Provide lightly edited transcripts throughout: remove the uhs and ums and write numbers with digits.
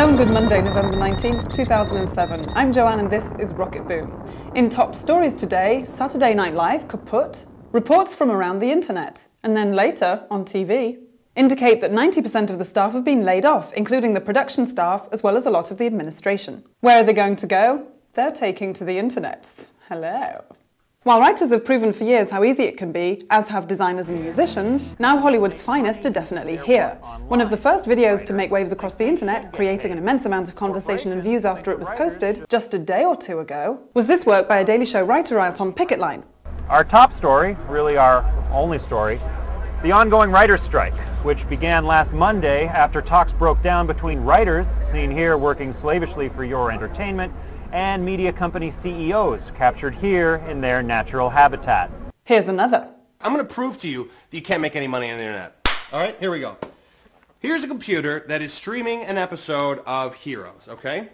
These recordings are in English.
Hello and good Monday, November 19th, 2007. I'm Joanne and this is Rocketboom. In top stories today, Saturday Night Live, kaput, reports from around the internet, and then later, on TV, indicate that 90% of the staff have been laid off, including the production staff as well as a lot of the administration. Where are they going to go? They're taking to the internet. Hello. While writers have proven for years how easy it can be, as have designers and musicians, now Hollywood's finest are definitely here. One of the first videos to make waves across the internet, creating an immense amount of conversation and views after it was posted, just a day or two ago, was this work by a Daily Show writer out on picket line. Our top story, really our only story, the ongoing writers' strike, which began last Monday after talks broke down between writers, seen here working slavishly for your entertainment, and media company CEOs captured here in their natural habitat. Here's another. I'm going to prove to you that you can't make any money on the internet. All right, here we go. Here's a computer that is streaming an episode of Heroes, okay?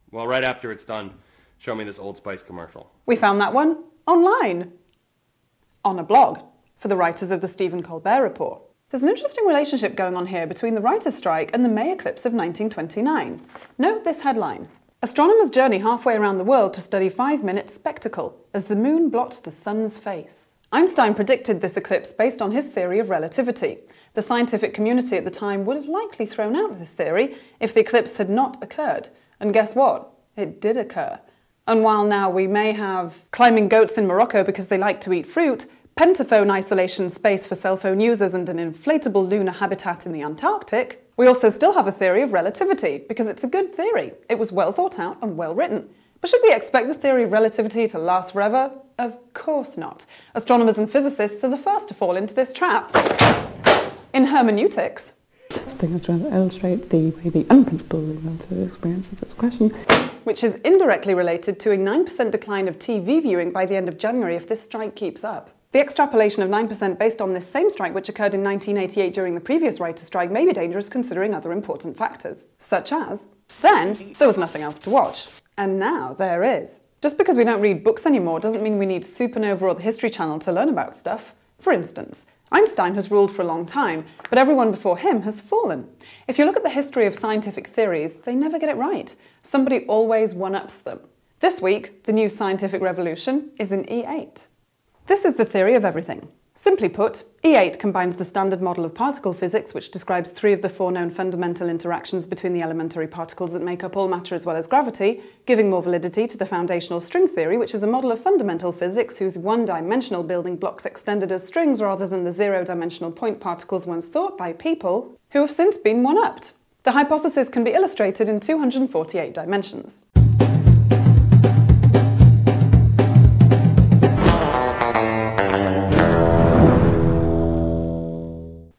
Well, right after it's done, show me this Old Spice commercial. We found that one online, on a blog, for the writers of the Stephen Colbert Report. There's an interesting relationship going on here between the writers' strike and the May eclipse of 1929. Note this headline. Astronomers journey halfway around the world to study 5-minute spectacle as the moon blots the sun's face. Einstein predicted this eclipse based on his theory of relativity. The scientific community at the time would have likely thrown out this theory if the eclipse had not occurred. And guess what? It did occur. And while now we may have climbing goats in Morocco because they like to eat fruit, Pentaphone isolation space for cell phone users and an inflatable lunar habitat in the Antarctic, we also still have a theory of relativity, because it's a good theory. It was well thought out and well written. But should we expect the theory of relativity to last forever? Of course not. Astronomers and physicists are the first to fall into this trap. In hermeneutics, this thing is trying to illustrate the way the unprincipled relative experiences its question, which is indirectly related to a 9% decline of TV viewing by the end of January if this strike keeps up. The extrapolation of 9% based on this same strike, which occurred in 1988 during the previous writer's strike, may be dangerous considering other important factors, such as, then there was nothing else to watch, and now there is. Just because we don't read books anymore doesn't mean we need Supernova or the History Channel to learn about stuff. For instance, Einstein has ruled for a long time, but everyone before him has fallen. If you look at the history of scientific theories, they never get it right. Somebody always one-ups them. This week, the new scientific revolution is in E8. This is the theory of everything. Simply put, E8 combines the standard model of particle physics, which describes 3 of the 4 known fundamental interactions between the elementary particles that make up all matter as well as gravity, giving more validity to the foundational string theory, which is a model of fundamental physics whose one-dimensional building blocks extended as strings rather than the 0-dimensional point particles once thought by people who have since been one-upped. The hypothesis can be illustrated in 248 dimensions.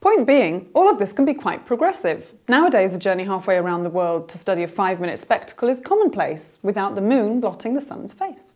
Point being, all of this can be quite progressive. Nowadays, a journey halfway around the world to study a 5-minute spectacle is commonplace, without the moon blotting the sun's face.